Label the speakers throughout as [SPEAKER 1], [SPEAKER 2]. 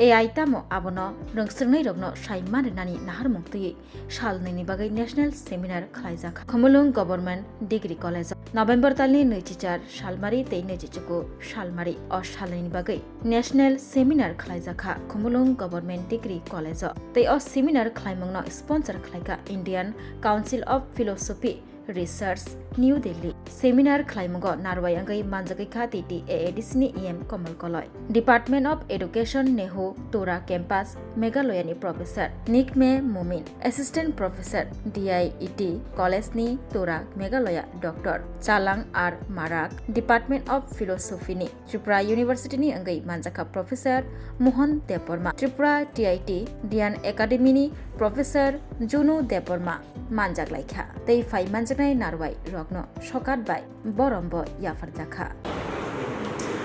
[SPEAKER 1] AI tamo abono rongsrngnai rokno saimma renani nahar mungtui salnini bagai national seminar khlaijak Khumulwngo government degree college November talni 2004 salmari tei 2024 salmari o salnini bagai national seminar khlaijak Khumulwngo government degree college tei o seminar khlaimungno sponsor khlaika Indian Council of Philosophy Research New Delhi Seminar Khlaimungo Narwai Angai Manjagai Khati TAADC ni EM Komal Koloi Department of Education Nehu Tora Campus Meghalaya ni Professor Nikme Mumin Assistant Professor DIET College ni Tora Meghalaya Dr. Chalang R Marak Department of Philosophy ni Tripura University ni Angai Manjaka Professor Mohan Deporma Tripura TIT Dian Academy ni Professor Junu Deporma Manjak Laikha Tei Fai Manjaknai Narwai Rokno Shokat Bai Borombo Yafarjakha.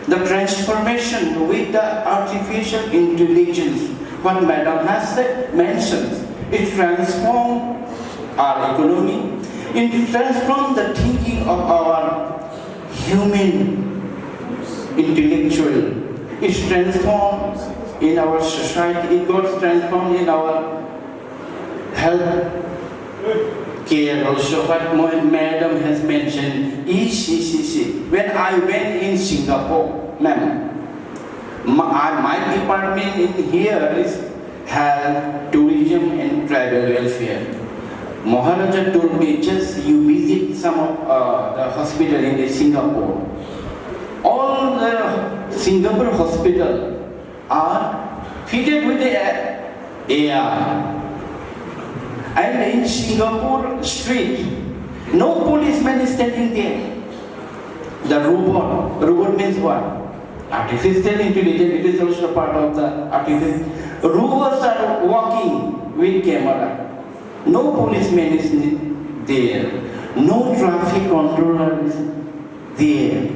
[SPEAKER 2] The transformation with the artificial intelligence, what Madam has said, mentions, it transforms our economy, it transforms the thinking of our human intellectual, it transforms in our society, it got transformed in our health care also. What Madam has mentioned, ECCC. When I went in Singapore, ma'am, my department in here is health, tourism and travel welfare. Maharaja told me, just you visit some of the hospital in Singapore. All the Singapore hospital are fitted with the AI. And in Singapore street, no policeman is standing there. The robot means what? Artificial intelligence, it is also part of the artificial. Robots are walking with camera. No policeman is there. No traffic controller is there.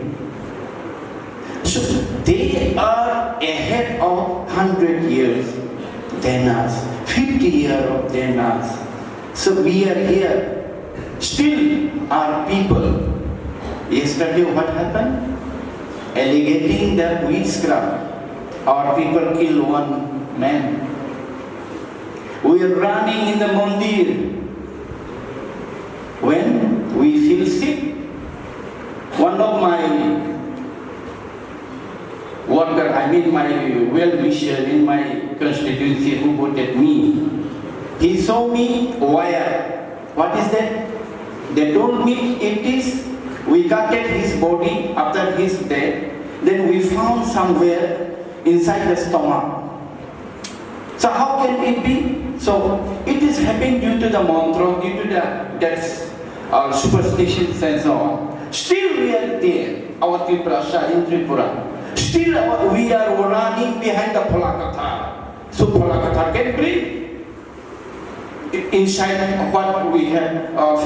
[SPEAKER 2] So they are ahead of 100 years than us, 50 years than us. So we are here. Still our people. Yesterday what happened? Alligating the witchcraft. Our people killed one man. We are running in the mandir. When we feel sick, one of my worker, my well-wisher in my constituency who voted me, he saw me wire. What is that? They told me it is, we gutted his body after his death, then we found somewhere inside the stomach. So how can it be? So it is happening due to the mantra, due to the superstitions and so on. Still we are there, our Tripura, in Tripura. Still we are running behind the Polakatha. So Polakatha can breathe. Inside what we have our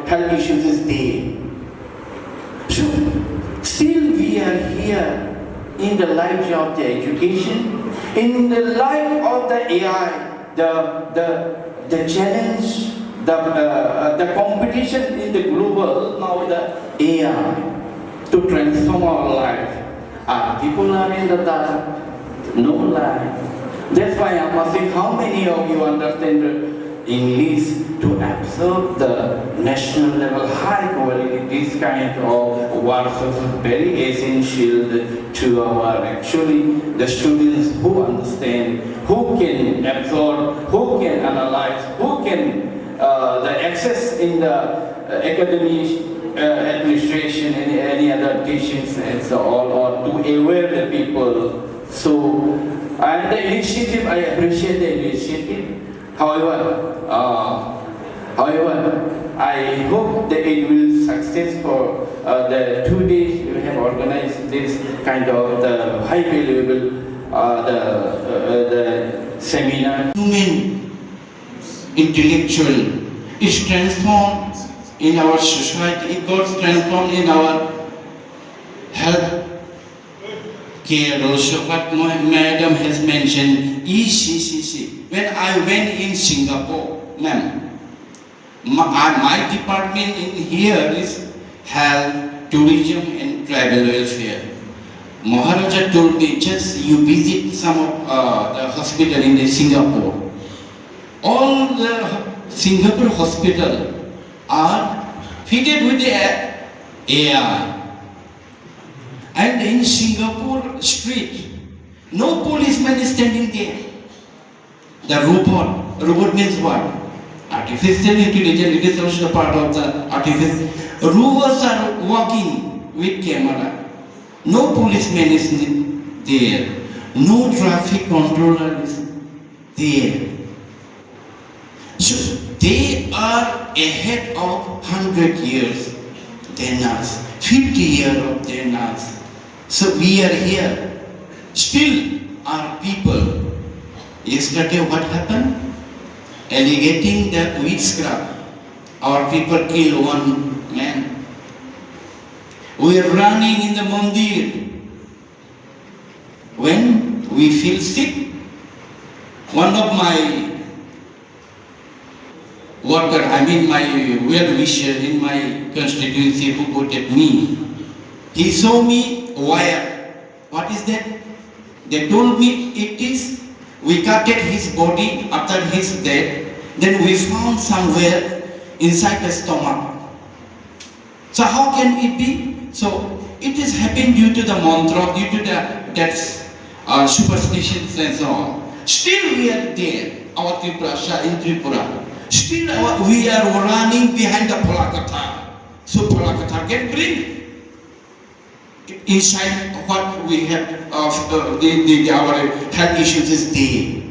[SPEAKER 2] health issues is there. So still we are here in the light of the education, in the light of the AI, the challenge, the competition in the global, now the AI to transform our life. People are in the dark, no light. That's why I must say, how many of you understand English to absorb the national level high quality? This kind of work is very essential to our actually the students who understand, who can absorb, who can analyze, who can the access in the academy, administration, and any other teachings and so on, or to aware the people. So. And the initiative, I appreciate the initiative. However, I hope that it will success for the 2 days we have organized this kind of the high valuable the seminar. Human intellectual is transformed in our society. It got transformed in our health care also. What Madam has mentioned, ECCC. When I went in Singapore, ma'am, my department in here is health, tourism and travel welfare. Maharaja told me, just you visit some of the hospital in Singapore. All the Singapore hospital are fitted with the AI. And in Singapore street, no policeman is standing there. The robot means what? Artificial intelligence, it is also part of the artificial. Robots are walking with camera. No policeman is there. No traffic controller is there. So they are ahead of 100 years than us, 50 years than us. So we are here. Still our people. Yesterday what happened? Alligating the witchcraft. Our people killed one man. We are running in the mandir. When we feel sick, one of my worker, my well-wisher in my constituency who voted me, he saw me wire. What is that? They told me it is, we cutted his body after his death, then we found somewhere inside the stomach. So how can it be? So it is happening due to the mantra, due to the superstitions and so on. Still we are there, our Tripura, in Tripura. Still we are running behind the Palakatha. So Palakatha can bring inside what we have of our health issues is there.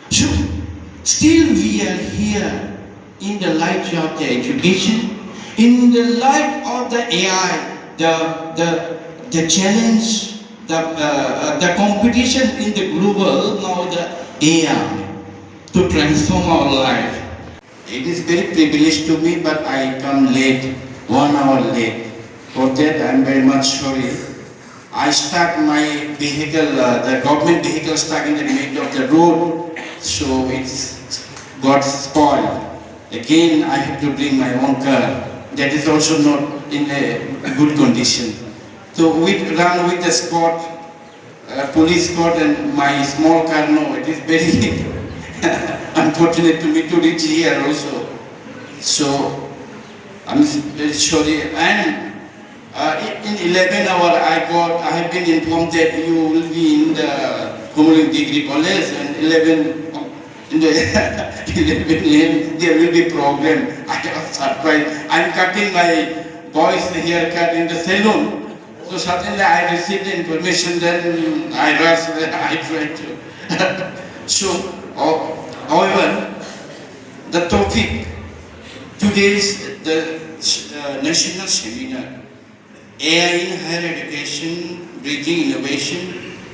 [SPEAKER 2] So still we are here in the light of the education, in the light of the AI, the challenge, the competition in the global, now the AI to transform our life. It is very privileged to me, but I come late, 1 hour late. For that I am very much sorry. I stuck my vehicle, the government vehicle stuck in the middle of the road, so it's got spoiled. Again I have to bring my own car. That is also not in a good condition. So we run with the escort, police escort, and my small car. No, it is very unfortunate to me to reach here also. So I'm very sorry. And in 11 hours I have been informed that you will be in the Khumulwngo degree college, and 11 a.m. there will be program. I was surprised. I'm cutting my boy's haircut in the salon. So suddenly I received the information, then I rushed, I tried to. So, however, the topic today's the national seminar, AI in higher education, bridging innovation,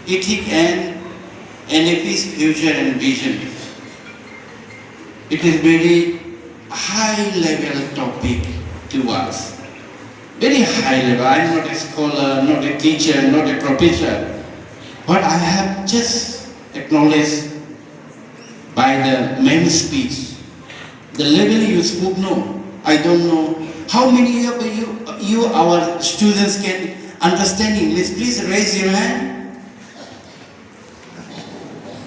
[SPEAKER 2] ethics and NFP's future and vision. It is very high level topic to us. Very high level. I am not a scholar, not a teacher, not a professor. But I have just acknowledged by the main speech. The level you spoke, no. I don't know. How many of you our students can understand English? Please raise your hand.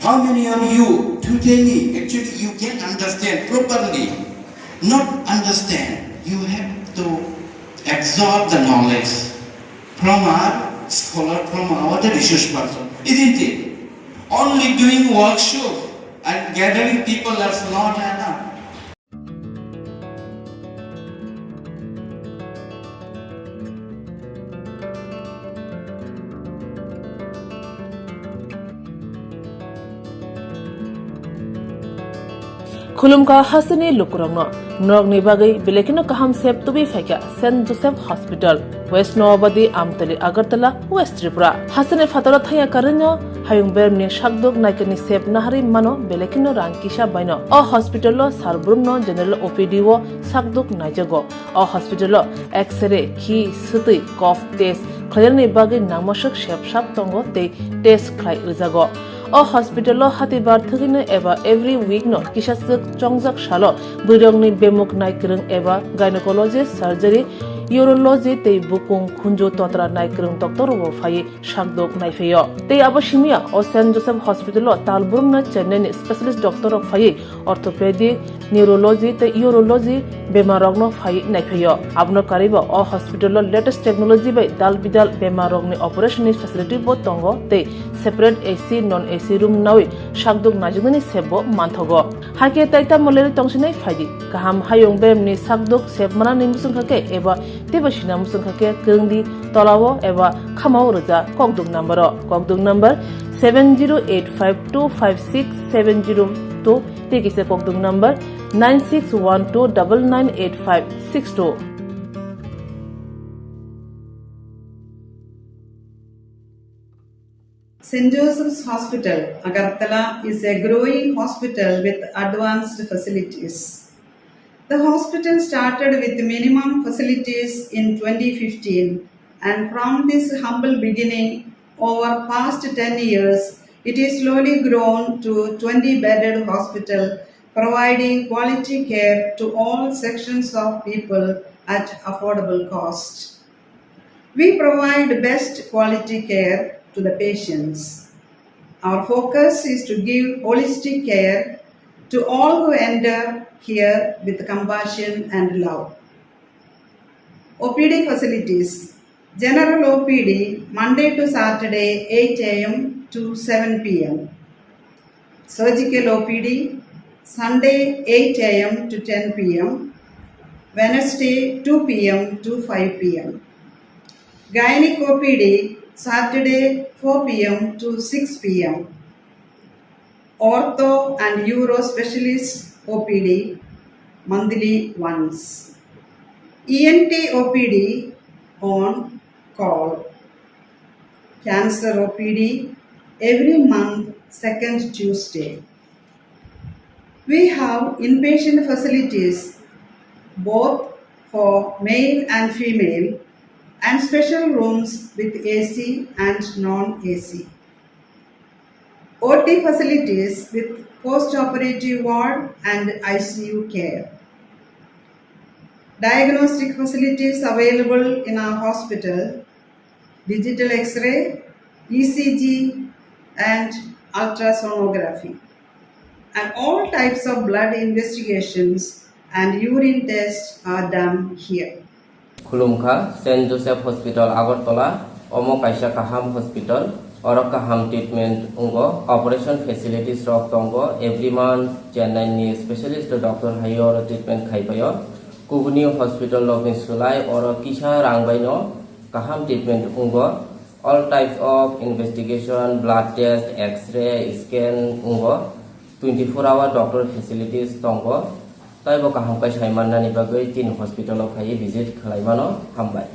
[SPEAKER 2] How many of you today actually you can understand properly? Not understand. You have to absorb the knowledge from our scholar, from our research person, isn't it? Only doing workshop and gathering people is not enough.
[SPEAKER 3] Khumulwngo hasini lukurongno norogni bagai belekino kaham sep tubi feka St. Joseph Hospital West Nobadi Amtali Agartala West Tripura hasini fatara thaya karinyo hayung bermni shakdok naikani sep nahari mano belekino rangkisha baino o hospital lo Swrwngmungno general OPD wo sakdok naijago o hospital lo x-ray ki suti cough test khairni bagai nangmashak shep tongo te test khlai rijago o hospital lo hatibar thugino eba every week no kisasuk chongjak shalo burongni bemuk naikrung eba gynecologist surgery urology tei bukung khunju totra naikrung doctor bo phai sakdok naifeyo tei abo simia o St. Joseph Hospital o talburumna Chennai ni specialist doctor ok phai orthopedic neurology tei urology bemarogno phai naifeyo abno kariba o hospital o latest technology bai dal bidal bemarogni operation ni facility bo tongo tei separate AC non AC room nawi sakdok najugni sebo manthogo hake taita moleri tongsinai phaidi kaham hayong bem ni sakdok sebmana ni musungkhake eba tebasina musungkhake kengdi tolawo eba khamao roja kokduk number 7085256702 tekise kokduk number 9612998562
[SPEAKER 4] St. Joseph's Hospital, Agartala is a growing hospital with advanced facilities. The hospital started with minimum facilities in 2015, and from this humble beginning, over past 10 years, it is slowly grown to 20-bedded hospital, providing quality care to all sections of people at affordable cost. We provide best quality care to the patients. Our focus is to give holistic care to all who enter here with compassion and love. OPD facilities. General OPD Monday to Saturday 8 a.m. to 7 p.m. Surgical OPD Sunday 8 a.m. to 10 p.m. Wednesday 2 p.m. to 5 p.m. Gynec OPD Saturday 4 p.m. to 6 p.m. Ortho and Uro Specialist OPD monthly once. ENT OPD on call. Cancer OPD every month second Tuesday. We have inpatient facilities both for male and female and special rooms with AC and non-AC. OT facilities with post-operative ward and ICU care. Diagnostic facilities available in our hospital, digital X-ray, ECG and ultrasonography. And all types of blood investigations and urine tests are done here.
[SPEAKER 5] Khumulwngo St. Joseph Hospital Agartala Omo Kaisa Kaham Hospital Oro Kaham Treatment Ungo Operation Facilities Rok Tongo every month Chennai ni specialist doctor hayo treatment khaipayo Kubuni Hospital Lokin Sulai Oro Kisha Rangbaino Kaham Treatment Ungo all types of investigation blood test X-ray scan Ungo 24-hour doctor facilities Tongo Taibo kaham kai saimanna ni bagoi tin hospital of hai visit khlaimano hambai